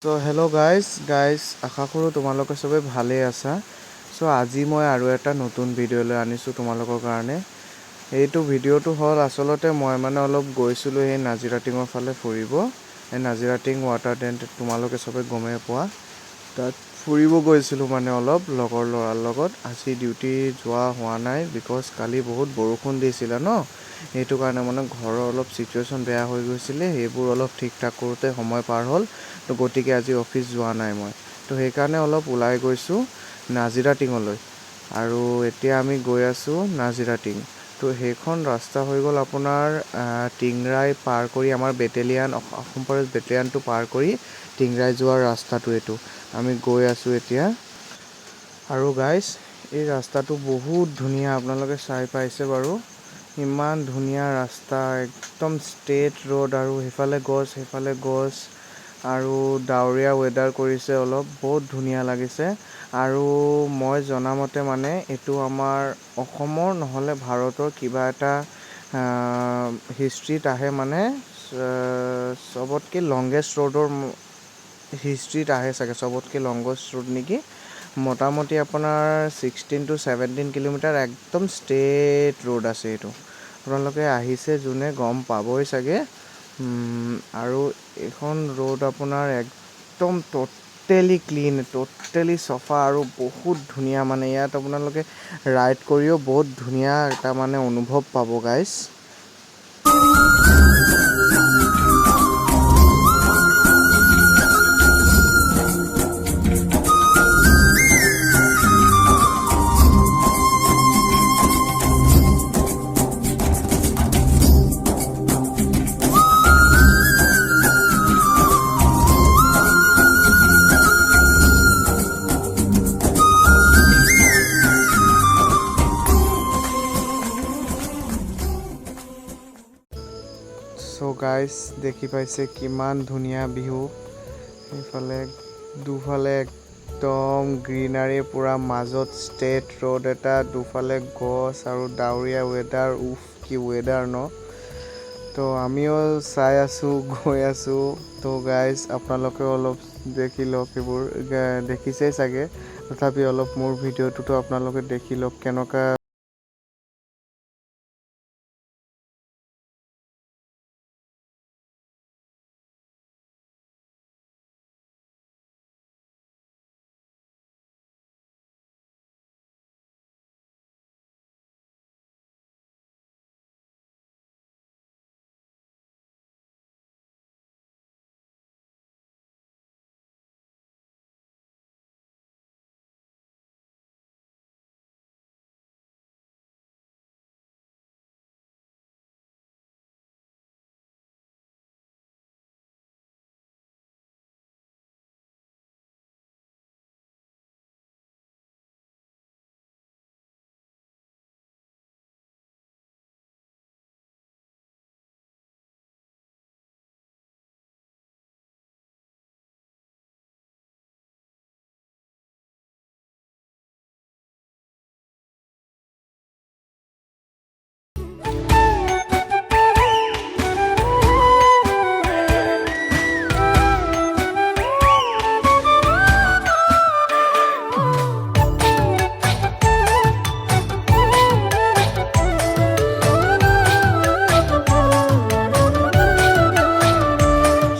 So hello' guys আশা কৰোঁ তোমালোকে চবে ভালেই আছা। চ' আজি মই আৰু এটা নতুন ভিডিঅ' লৈ আনিছোঁ তোমালোকৰ কাৰণে। এইটো ভিডিঅ'টো হ'ল আচলতে মই অলপ গৈছিলোঁ সেই নাজিৰাটিঙৰ ফালে ফুৰিব। এই নাজিৰাটিং ৱাটাৰ টেণ্ট তোমালোকে চবে গমেই পোৱা। তাত ফুৰিব গৈছিলোঁ অলপ লগৰ ল'ৰাৰ লগত। আজি ডিউটি যোৱা হোৱা নাই বিকজ কালি বহুত বৰষুণ দিছিলে ন। সেইটো কাৰণে ঘৰৰ অলপ চিটুৱেশ্যন বেয়া হৈ গৈছিলে, সেইবোৰ অলপ ঠিক ঠাক কৰোঁতে সময় পাৰ হ'ল। তো গতিকে আজি অফিচ যোৱা নাই মই। তো সেইকাৰণে অলপ ওলাই গৈছোঁ নাজিৰাটিঙলৈ। আৰু এতিয়া আমি গৈ আছোঁ নাজিৰাটিং। তো সেইখন ৰাস্তা হৈ গ'ল আপোনাৰ টিংৰাই পাৰ কৰি আমাৰ বেটেলিয়ান অসম ফৰেষ্ট বেটেলিয়ানটো পাৰ কৰি টিংৰাই যোৱাৰ ৰাস্তাটো এইটো। আমি গৈ আছোঁ এতিয়া। আৰু গাইজ এই ৰাস্তাটো বহুত ধুনীয়া, আপোনালোকে চাই পাইছে বাৰু। ইমান ধুনীয়া ৰাস্তা, একদম ষ্ট্ৰেইট ৰোড আৰু সেইফালে গছ আৰু ডাৱৰীয়া ৱেডাৰ কৰিছে অলপ, বহুত ধুনীয়া লাগিছে। আৰু মই জনামতে এইটো আমাৰ অসমৰ নহ'লে ভাৰতৰ কিবা এটা হিষ্ট্ৰীত আহে চবতকৈ লংগেষ্ট ৰোডৰ হিষ্ট্ৰীত আহে চাগে, চবতকৈ লংগেষ্ট ৰোড নেকি। মোটামুটি আপোনাৰ 16 to 17 কিলোমিটাৰ একদম ষ্ট্ৰেইট ৰোড আছে এইটো। আপোনালোকে আহিছে যোনে গম পাবই চাগে। আৰু এইখন ৰোড আপোনাৰ একদম ট'টেলি ক্লিন, ট'টেলি চফা আৰু বহুত ধুনীয়া। ইয়াত আপোনালোকে ৰাইড কৰিও বহুত ধুনীয়া এটা অনুভৱ পাব গাইজ। চ' গাইজ দেখি পাইছে কিমান ধুনীয়া ভিউ। সেইফালে দুফালে একদম গ্ৰীনাৰী পূৰা, মাজত ষ্ট্ৰেইট ৰোড এটা, দুফালে গছ আৰু ডাৱৰীয়া ৱেডাৰ। কি ৱেডাৰ ন। তো আমিও চাই আছোঁ, গৈ আছোঁ। তো গাইজ আপোনালোকেও অলপ দেখি লওক, সেইবোৰ দেখিছেই চাগে। তথাপি অলপ মোৰ ভিডিঅ'টোতো আপোনালোকে দেখি লওক কেনেকুৱা।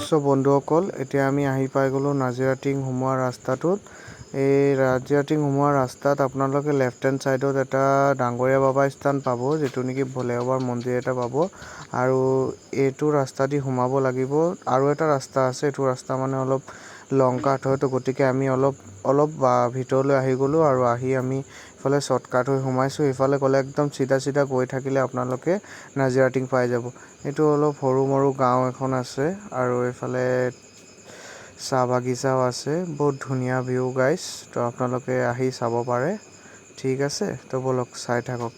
চ' বন্ধুসকল, এতিয়া আমি আহি পাই গ'লোঁ নাজিৰাটিং সোমোৱা ৰাস্তাটোত। এই নাজিৰাটিং সোমোৱা ৰাস্তাত আপোনালোকে লেফ্ট হেণ্ড ছাইডত এটা ডাঙৰীয়া বাবা স্থান পাব, যিটো নেকি ভোলে বাবাৰ মন্দিৰ এটা পাব। আৰু এইটো ৰাস্তা দি সোমাব লাগিব। আৰু এটা ৰাস্তা আছে, এইটো ৰাস্তা অলপ লং কাট হয়। তো গতিকে আমি অলপ ভিতৰলৈ আহি গ'লোঁ আৰু আমি ইফালে শ্বৰ্টকাট হৈ সোমাইছোঁ। ইফালে গ'লে একদম চিধা গৈ থাকিলে আপোনালোকে নাজিৰাটিং পাই যাব। এইটো অলপ সৰু মৰু গাঁও এখন আছে আৰু এইফালে চাহ বাগিচাও আছে। বহুত ধুনীয়া ভিউ গাইজ। তো আপোনালোকে আহি চাব পাৰে। ঠিক আছে, তো ব'লক চাই থাকক।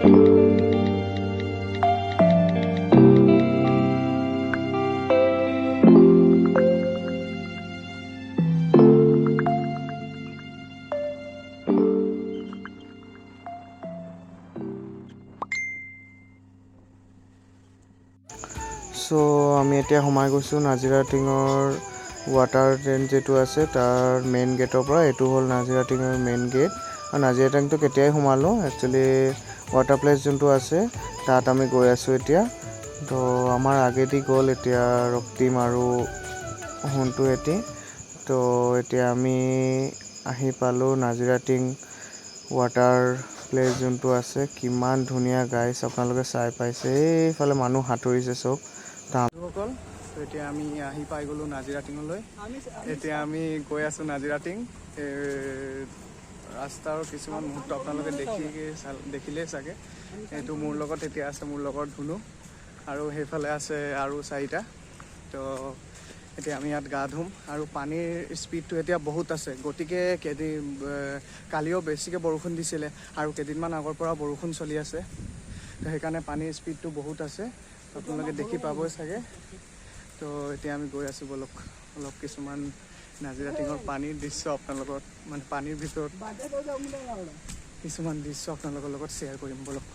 সো আমি এতিয়া সোমাই গৈছোঁ নাজিৰা টিঙৰ ৱাটাৰ ট্ৰেইন যিটো আছে তাৰ মেইন গেটৰ পৰা। এইটো হ'ল নাজিৰা টিঙৰ মেইন গেট। আৰু নাজিৰা টিংটো কেতিয়াই সোমালোঁ, একচুৱেলি ৱাটাৰ প্লেচ যোনটো আছে তাত আমি গৈ আছোঁ এতিয়া। তো আমাৰ আগেদি গ'ল এতিয়া ৰক্তিম আৰু সোণটো এটি। তো এতিয়া আমি আহি পালোঁ নাজিৰা টিং ৱাটাৰ প্লেচ যোনটো আছে। কিমান ধুনীয়া গাইছ, আপোনালোকে চাই পাইছে। এইফালে মানুহ সাঁতুৰিছে চব সকল। তো এতিয়া আমি আহি পাই গ'লোঁ নাজিৰা টিঙলৈ। এতিয়া আমি গৈ আছোঁ নাজিৰা টিং। ৰাস্তাৰ কিছুমান মুহূৰ্ত আপোনালোকে দেখিলেই চাগে। এইটো মোৰ লগত এতিয়া আছে, মোৰ লগত ধুনু, আৰু সেইফালে আছে আৰু 4টা। তো এতিয়া আমি ইয়াত গা ধুম। আৰু পানীৰ স্পীডটো এতিয়া বহুত আছে, গতিকে কালিও বেছিকৈ বৰষুণ দিছিলে আৰু কেইদিনমান আগৰ পৰা বৰষুণ চলি আছে। তো সেইকাৰণে পানীৰ স্পীডটো বহুত আছে, আপোনালোকে দেখি পাবই চাগে। তো এতিয়া আমি গৈ আছোঁ, বলক অলপ কিছুমান নাজিৰা টিঙৰ পানীৰ দৃশ্য আপোনালোকৰ, মানে পানীৰ ভিতৰত কিছুমান দৃশ্য আপোনালোকৰ লগত শ্বেয়াৰ কৰিম, বলক।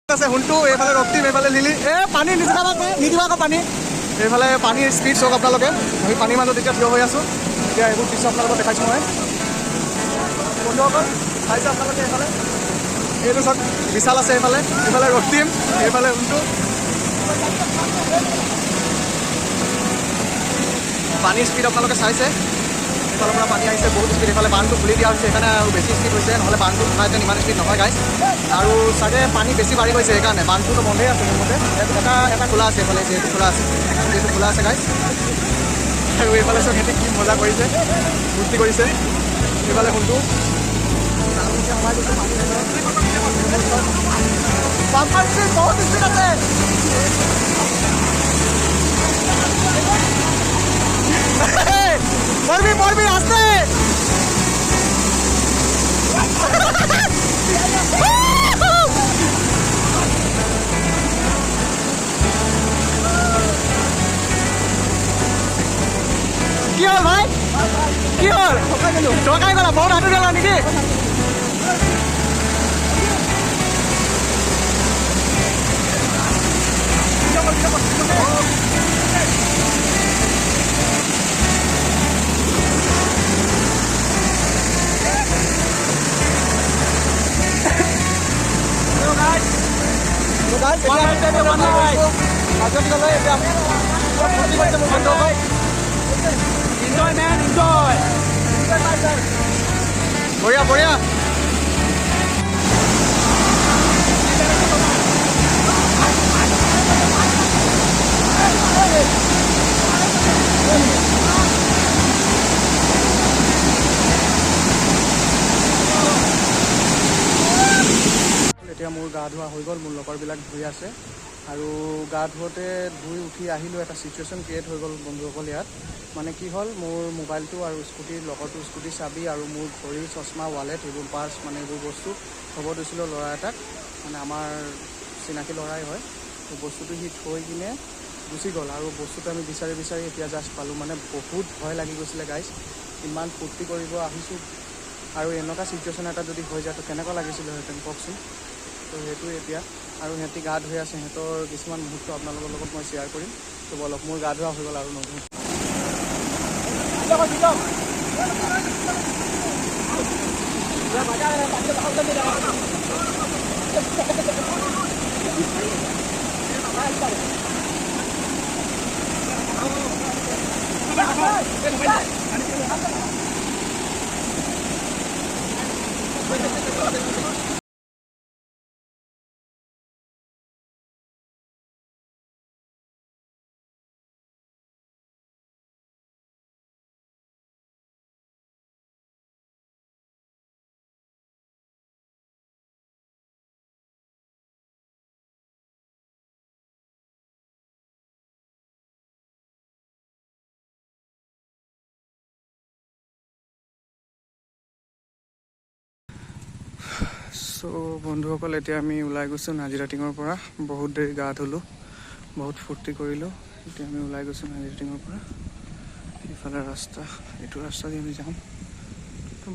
আছে হুনটো, এইফালে ৰক্তিম, এইফালে লিলি। পানী নিদিবা আকৌ পানী। এইফালে পানীৰ স্পীড চাওক আপোনালোকে। আমি পানীৰ মাজত এতিয়া থিয় হৈ আছোঁ। এতিয়া এইবোৰ দৃশ্য আপোনালোকক দেখাইছোঁ মই। বন্ধুসকল চাইছে আপোনালোকে, এইফালে এইটো চাওক, বিশাল আছে এইফালে, এইফালে ৰক্তিম, এইফালে হুনটো। পানীৰ স্পীড আপোনালোকে চাইছে, এইফালৰ পৰা পানী আহিছে বহুত স্পীড। এইফালে বান্ধটো খুলি দিয়া হৈছে, সেইকাৰণে আৰু বেছি স্পীড হৈছে, নহ'লে বান্ধটো খোলাহেঁতেন ইমান স্পীড নহয় গাইছ। আৰু চাগে পানী বেছি বাঢ়ি গৈছে সেইকাৰণে। বান্ধটোতো বন্ধেই আছে মোৰ মতে, এটা খোলা আছে এইফালে, যিহেতু খোলা আছে, যিহেতু খোলা আছে গাইছ। আৰু এইফালে চব সিহঁতি কি মজা কৰিছে, ফূৰ্তি কৰিছে। এইফালে সোনটো বহুত স্পীড আছে। পড়বি আসতে। কি হল ভাই, কি হল? ঠকাই গলা, বহুত হাঁটু গেলা নেকি? Enjoy man, enjoy. Bঢ়িয়া bঢ়িয়া। এতিয়া মোৰ গা ধোৱা হৈ গ'ল, মোৰ লগৰবিলাক ধুই আছে আৰু গা ধুওঁতে ধুই উঠি আহিলোঁ, এটা চিটুৱেশ্যন ক্ৰিয়েট হৈ গ'ল বন্ধুসকল ইয়াত। মানে কি হ'ল, মোৰ মোবাইলটো আৰু স্কুটিৰ লগৰটো স্কুটিৰ চাবি আৰু মোৰ ঘড়ী, চশমা, ৱালেট, এইবোৰ পাৰ্চ মানে এইবোৰ বস্তু থ'ব দিছিলোঁ ল'ৰা এটাক, মানে আমাৰ চিনাকি ল'ৰাই হয়। তো বস্তুটো সি থৈ কিনে গুচি গ'ল আৰু বস্তুটো আমি বিচাৰি বিচাৰি এতিয়া জাষ্ট পালোঁ। মানে বহুত ভয় লাগি গৈছিলে গাইজ, ইমান ফূৰ্তি কৰিব আহিছোঁ আৰু এনেকুৱা চিটুৱেশ্যন এটা যদি হৈ যায় তো কেনেকুৱা লাগিছিলেহেঁতেন কওকচোন। তো সেইটোৱে এতিয়া, আৰু সিহঁতি গা ধুই আছে, সিহঁতৰ কিছুমান মুহূৰ্ত আপোনালোকৰ লগত মই শ্বেয়াৰ কৰিম। তো বলক, মোৰ গা ধোৱা হৈ গ'ল আৰু নধুওঁ। চ' বন্ধুসকল, এতিয়া আমি ওলাই গৈছোঁ নাজিৰা টিঙৰ পৰা। বহুত দেৰি গা ধুলোঁ, বহুত ফূৰ্তি কৰিলোঁ। এতিয়া আমি ওলাই গৈছোঁ নাজিৰা টিঙৰ পৰা। ইফালে ৰাস্তা, এইটো ৰাস্তা দি আমি যাম।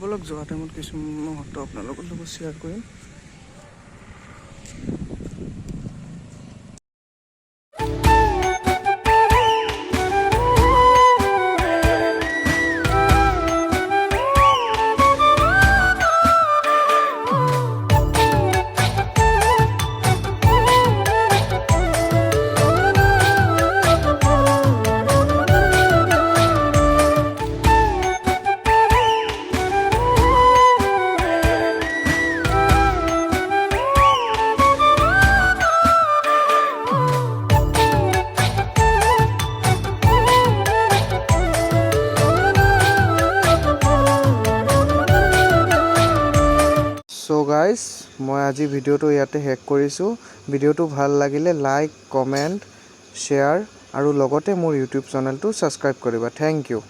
বলক, যোৱা টাইমত কিছুমান মুহূৰ্ত আপোনালোকৰ লগত শ্বেয়াৰ কৰিম। চ' গাইজ, মই আজি ভিডিঅ'টো ইয়াতে শেষ কৰিছোঁ। ভিডিঅ'টো ভাল লাগিলে লাইক, কমেণ্ট, শ্বেয়াৰ আৰু লগতে মোৰ ইউটিউব চেনেলটো ছাবস্ক্ৰাইব কৰিবা। Thank U.